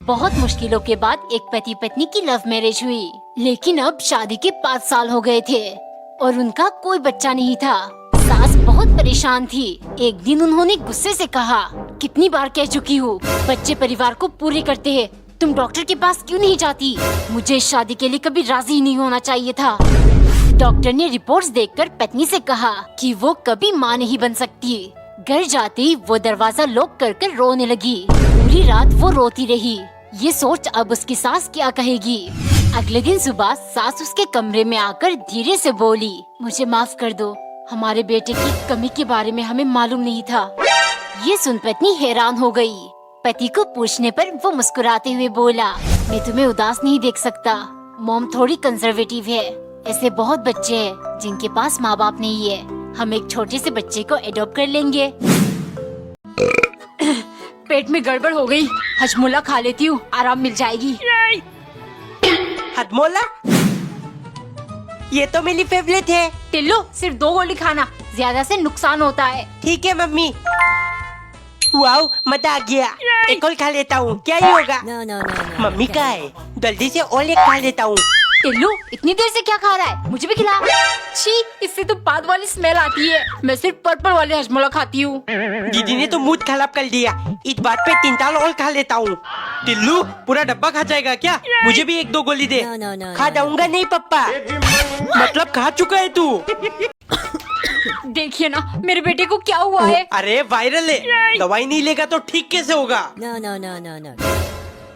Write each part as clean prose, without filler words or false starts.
बहुत मुश्किलों के बाद एक पति पत्नी की लव मैरिज हुई, लेकिन अब शादी के 5 साल हो गए थे और उनका कोई बच्चा नहीं था। सास बहुत परेशान थी। एक दिन उन्होंने गुस्से से कहा, कितनी बार कह चुकी हूँ, बच्चे परिवार को पूरे करते हैं, तुम डॉक्टर के पास क्यों नहीं जाती? मुझे इस शादी के लिए कभी राजी नहीं होना चाहिए था। डॉक्टर ने रिपोर्ट्स देखकर पत्नी से कहा कि वो कभी माँ नहीं बन सकती। घर जाते ही वो दरवाजा लॉक कर रोने लगी। पूरी रात वो रोती रही। ये सोच अब उसकी सास क्या कहेगी। अगले दिन सुबह सास उसके कमरे में आकर धीरे से बोली, मुझे माफ कर दो, हमारे बेटे की कमी के बारे में हमें मालूम नहीं था। ये सुन पत्नी हैरान हो गई। पति को पूछने पर वो मुस्कुराते हुए बोला, मैं तुम्हें उदास नहीं देख सकता। मॉम थोड़ी कंजर्वेटिव है। ऐसे बहुत बच्चे हैं जिनके पास माँ बाप नहीं है। हम एक छोटे से बच्चे को एडॉप्ट कर लेंगे। पेट में गड़बड़ हो गई, हजमोला खा लेती हूँ, आराम मिल जाएगी। हजमोला? ये तो मेरी फेवरेट है। टिल्लू, सिर्फ 2 गोली खाना, ज्यादा से नुकसान होता है। ठीक है मम्मी। वाओ, मजा आ गया। एक और खा लेता हूँ, क्या ही होगा। मम्मी का है, जल्दी से और एक खा लेता हूँ। टिल्लू, इतनी देर से क्या खा रहा है? मुझे भी खिला। छी, इससे तो बाद वाली स्मेल आती है। मैं सिर्फ पर्पल वाले हजमोला खाती हूँ। दीदी ने तो मूड खराब कर दिया। इस बात पे 3 ताल और खा लेता हूँ। टिल्लू, पूरा डब्बा खा जाएगा क्या? मुझे भी 1-2 गोली दे। खा जाऊंगा नहीं पप्पा। मतलब खा चुका है तू। देखिए ना, मेरे बेटे को क्या हुआ है। अरे वायरल है, दवाई नहीं लेगा तो ठीक कैसे होगा?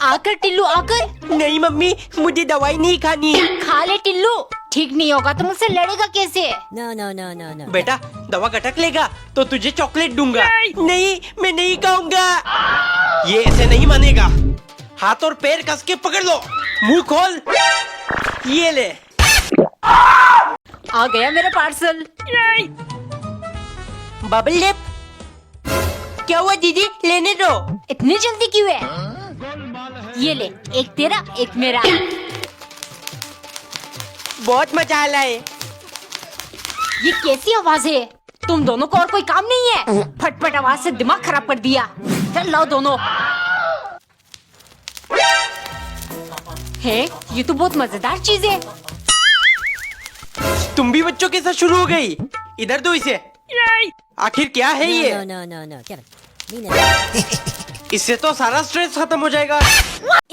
आकर टिल्लू, आकर। नहीं मम्मी, मुझे दवाई नहीं खानी। खा ले टिल्लू, ठीक नहीं होगा तो मुझसे लड़ेगा कैसे? बेटा, दवा गटक लेगा तो तुझे चॉकलेट दूंगा। नहीं, मैं नहीं खाऊंगा। ये ऐसे नहीं मानेगा। हाथ और पैर कस के पकड़ लो, मुंह खोल। ये ले। आ गया मेरा पार्सल। Bubble lip. क्या हुआ दीदी, लेने दो। इतनी जल्दी क्यों है? ये ले, एक तेरा एक मेरा। बहुत मजा आ रहा है। ये कैसी आवाज है? तुम दोनों को और कोई काम नहीं है? फटफट आवाज से दिमाग खराब कर दिया। चल लाओ दोनों। है, ये तो बहुत मजेदार चीज है। तुम भी बच्चों के साथ शुरू हो गई। इधर दो इसे। आखिर क्या है ये? इससे तो सारा स्ट्रेस खत्म हो जाएगा।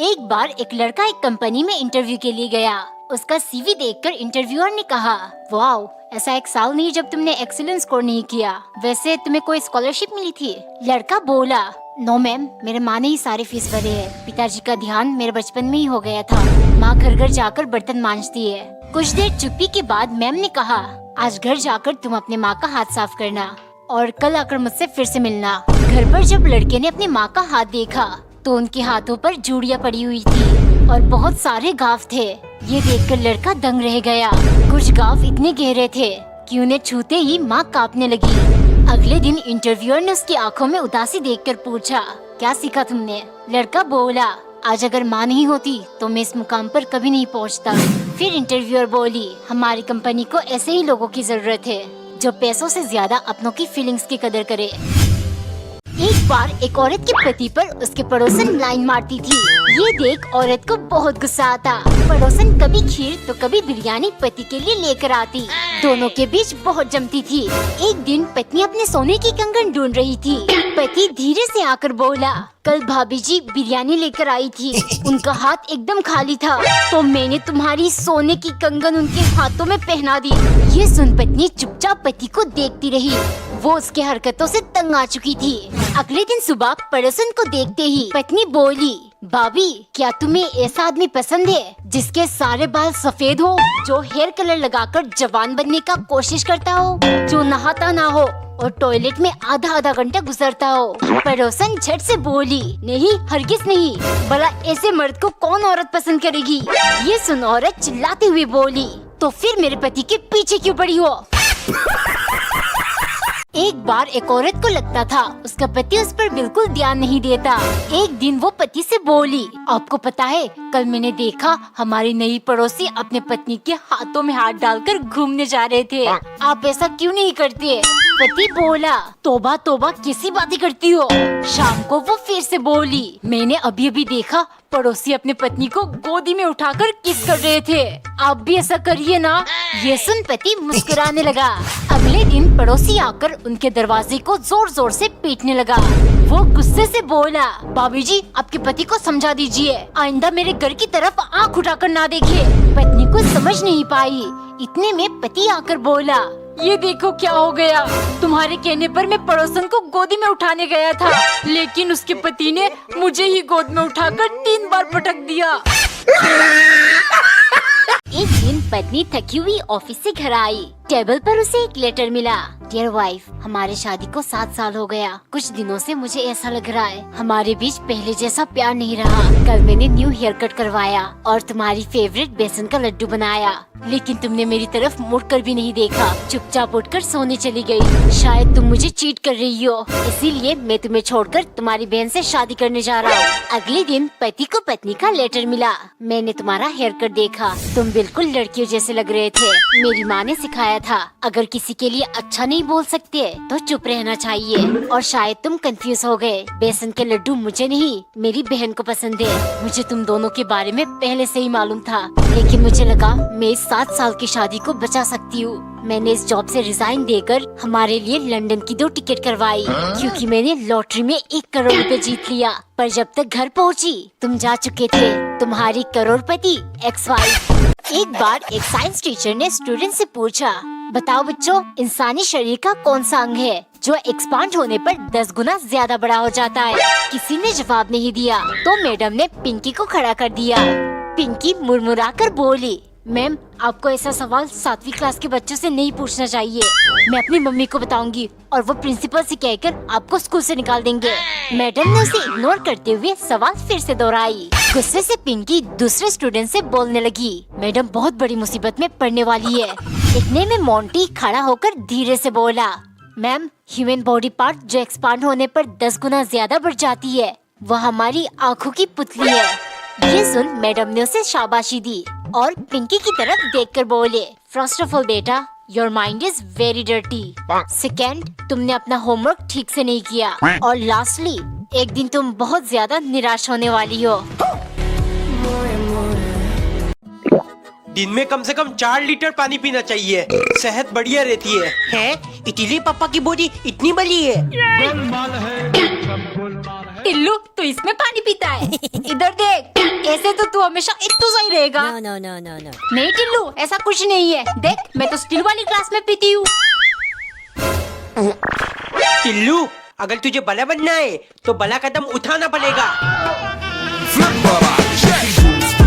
एक बार एक लड़का एक कंपनी में इंटरव्यू के लिए गया। उसका सीवी देखकर इंटरव्यूअर ने कहा, वाओ, ऐसा 1 साल नहीं जब तुमने एक्सीलेंट स्कोर नहीं किया। वैसे तुम्हें कोई स्कॉलरशिप मिली थी? लड़का बोला, नो मैम, मेरे माँ ने ही सारे फीस भरे है। पिताजी का ध्यान मेरे बचपन में ही हो गया था। माँ घर घर जाकर बर्तन मांजती है। कुछ देर चुप्पी के बाद मैम ने कहा, आज घर जाकर तुम अपने माँ का हाथ साफ करना और कल आकर मुझसे फिर से मिलना। घर पर जब लड़के ने अपनी माँ का हाथ देखा तो उनके हाथों पर जूड़ियाँ पड़ी हुई थी और बहुत सारे घाव थे। ये देखकर लड़का दंग रह गया। कुछ घाव इतने गहरे थे कि उन्हें छूते ही माँ कांपने लगी। अगले दिन इंटरव्यूअर ने उसकी आंखों में उदासी देखकर पूछा, क्या सीखा तुमने? लड़का बोला, आज अगर माँ नहीं होती तो मैं इस मुकाम पर कभी नहीं पहुँचता। फिर इंटरव्यूअर बोली, हमारी कंपनी को ऐसे ही लोगों की जरूरत है जो पैसों से ज्यादा अपनों की फीलिंग्स की कदर करे। एक बार एक औरत के पति पर उसके पड़ोसन लाइन मारती थी। ये देख औरत को बहुत गुस्सा आता। पड़ोसन कभी खीर तो कभी बिरयानी पति के लिए लेकर आती। दोनों के बीच बहुत जमती थी। एक दिन पत्नी अपने सोने की कंगन ढूंढ रही थी। पति धीरे से आकर बोला, कल भाभी जी बिरयानी लेकर आई थी, उनका हाथ एकदम खाली था तो मैंने तुम्हारी सोने की कंगन उनके हाथों में पहना दी। ये सुन पत्नी चुपचाप पति को देखती रही। वो उसके हरकतों से तंग आ चुकी थी। अगले दिन सुबह पड़ोसन को देखते ही पत्नी बोली, भाभी, क्या तुम्हें ऐसा आदमी पसंद है जिसके सारे बाल सफेद हो, जो हेयर कलर लगाकर जवान बनने का कोशिश करता हो, जो नहाता ना हो और टॉयलेट में आधा घंटा गुजरता हो? पड़ोसन झट से बोली, नहीं, हरगिज नहीं, भला ऐसे मर्द को कौन औरत पसंद करेगी? ये सुन औरत चिल्लाते हुए बोली, तो फिर मेरे पति के पीछे क्यों पड़ी हो? एक बार एक औरत को लगता था उसका पति उस पर बिल्कुल ध्यान नहीं देता। एक दिन वो पति से बोली, आपको पता है, कल मैंने देखा हमारी नई पड़ोसी अपने पत्नी के हाथों में हाथ डालकर घूमने जा रहे थे। आप ऐसा क्यों नहीं करते? पति बोला, तौबा तौबा कैसी बातें करती हो। शाम को वो फिर से बोली, मैंने अभी अभी देखा पड़ोसी अपने पत्नी को गोदी में उठाकर किस कर रहे थे, आप भी ऐसा करिए ना। ये सुन पति मुस्कुराने लगा। अगले दिन पड़ोसी आकर उनके दरवाजे को जोर जोर से पीटने लगा। वो गुस्से से बोला, भाभी जी आपके पति को समझा दीजिए, आइंदा मेरे घर की तरफ आंख उठाकर ना देखे। पत्नी को समझ नहीं पाई। इतने में पति आकर बोला, ये देखो क्या हो गया, तुम्हारे कहने पर मैं पड़ोसन को गोदी में उठाने गया था, लेकिन उसके पति ने मुझे ही गोद में उठाकर 3 बार पटक दिया। एक दिन पत्नी थकी हुई ऑफिस से घर आई। टेबल पर उसे एक लेटर मिला। डियर वाइफ, हमारे शादी को 7 साल हो गया। कुछ दिनों से मुझे ऐसा लग रहा है हमारे बीच पहले जैसा प्यार नहीं रहा। कल मैंने न्यू हेयर कट करवाया और तुम्हारी फेवरेट बेसन का लड्डू बनाया, लेकिन तुमने मेरी तरफ मुड़कर भी नहीं देखा। चुपचाप उठकर सोने चली गई। शायद तुम मुझे चीट कर रही हो, इसीलिए मैं तुम्हें छोड़कर तुम्हारी बहन से शादी करने जा रहा हूँ। अगले दिन पति को पत्नी का लेटर मिला। मैंने तुम्हारा हेयर कट देखा, तुम बिल्कुल लड़कियों जैसे लग रहे थे। मेरी माँ ने सिखाया था, अगर किसी के लिए अच्छा नहीं बोल सकते तो चुप रहना चाहिए। और शायद तुम कंफ्यूज हो गए, बेसन के लड्डू मुझे नहीं मेरी बहन को पसंद है। मुझे तुम दोनों के बारे में पहले से ही मालूम था, लेकिन मुझे लगा मैं इस 7 साल की शादी को बचा सकती हूँ। मैंने इस जॉब से रिजाइन देकर हमारे लिए लंदन की 2 टिकट करवाई, क्योंकि मैंने लॉटरी में 1 करोड़ रुपए जीत लिया। पर जब तक घर पहुँची तुम जा चुके थे, तुम्हारी करोड़पति एक्स वाइफ। एक बार एक साइंस टीचर ने स्टूडेंट से पूछा, बताओ बच्चों, इंसानी शरीर का कौन सा अंग है जो एक्सपांड होने पर 10 गुना ज्यादा बड़ा हो जाता है? किसी ने जवाब नहीं दिया, तो मैडम ने पिंकी को खड़ा कर दिया। पिंकी मुड़मुड़ाकर बोली, मैम आपको ऐसा सवाल 7वीं क्लास के बच्चों से नहीं पूछना चाहिए। मैं अपनी मम्मी को बताऊंगी और वो प्रिंसिपल से कहकर आपको स्कूल से निकाल देंगे। मैडम ने उसे इग्नोर करते हुए सवाल फिर से दोहराई। गुस्से से पिंकी दूसरे स्टूडेंट से बोलने लगी, मैडम बहुत बड़ी मुसीबत में पड़ने वाली है। इतने में मोंटी खड़ा होकर धीरे से बोला, मैम ह्यूमन बॉडी पार्ट जो एक्सपांड होने पर 10 गुना ज्यादा बढ़ जाती है, वह हमारी आँखों की पुतली है। ये सुन मैडम ने उसे शाबाशी दी और पिंकी की तरफ देखकर बोले, फर्स्ट ऑफ ऑल बेटा, your mind is very dirty. Second, तुमने अपना होमवर्क ठीक से नहीं किया। और लास्टली, एक दिन तुम बहुत ज्यादा निराश होने वाली हो। दिन में कम से कम 4 लीटर पानी पीना चाहिए, सेहत बढ़िया रहती है। हैं? इटली पापा की बॉडी इतनी बड़ी है? टिल्लू तू इसमें पानी पीता है? इधर देख, ऐसे तो तू हमेशा इतना सही रहेगा। No. नहीं टिल्लू, ऐसा कुछ नहीं है। देख मैं तो स्टील वाली ग्लास में पीती हूँ। टिल्लू, अगर तुझे बड़ा बनना है तो बड़ा कदम उठाना पड़ेगा।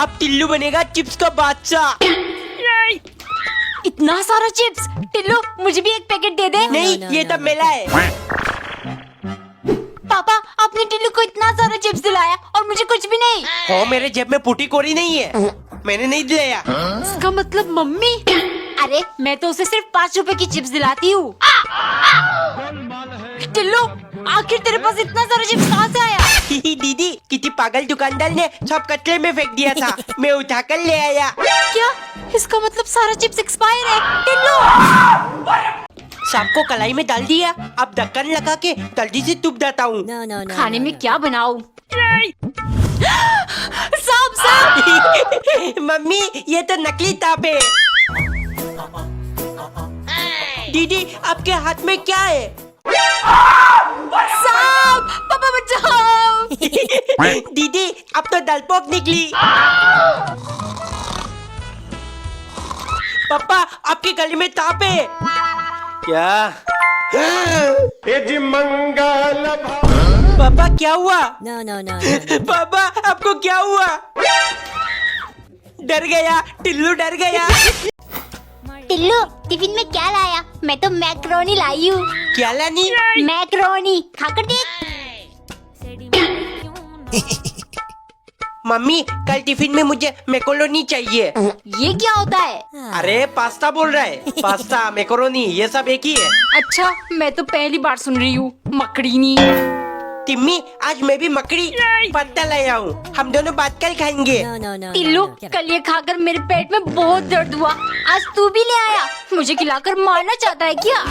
अब टिल्लू बनेगा चिप्स का बादशाह। इतना सारा चिप्स, टिल्लू मुझे भी एक पैकेट दे दे। नहीं, ये तब मेला है। पापा आपने टिल्लू को इतना सारा चिप्स दिलाया और मुझे कुछ भी नहीं। हो, मेरे जेब में फूटी कोरी नहीं है, मैंने नहीं दिलाया। इसका मतलब मम्मी? अरे मैं तो उसे सिर्फ 5 रुपए की चिप्स दिलाती हूँ। टिल्लू आखिर तेरे पास इतना सारा चिप्स कहाँ से आया? दीदी, किसी पागल दुकानदार ने सब कचरे में फेंक दिया था, मैं उठाकर ले आया। क्या? इसका मतलब सारा चिप्स एक्सपायर है। टिल्लू सांप को कलाई में डाल दिया, अब ढक्कन लगा के जल्दी से तुप देता हूँ। No. खाने में क्या बनाऊं? सांप! मम्मी, ये तो नकली ताप है। दीदी, आपके हाथ में क्या है? सांप! पापा बचाओ! दीदी, अब तो डलपोक निकली। पापा, आपके गले में ताप है क्या? पापा क्या हुआ? No. पापा आपको क्या हुआ? डर गया, टिल्लू डर गया। टिल्लू टिफिन में क्या लाया? मैं तो मैक्रोनी लाई हूँ। क्या लानी? मैक्रोनी खाकर देख। मम्मी, कल टिफिन में मुझे मैक्रोनी चाहिए। ये क्या होता है? अरे पास्ता बोल रहा है, पास्ता मैक्रोनी ये सब एक ही है। अच्छा, मैं तो पहली बार सुन रही हूँ मकड़ीनी। तिम्मी आज मैं भी मकड़ी पत्ता लाया हूँ, हम दोनों बात कर खाएंगे। टिल्लू, कल ये खाकर मेरे पेट में बहुत दर्द हुआ, आज तू भी ले आया, मुझे खिलाकर मारना चाहता है क्या?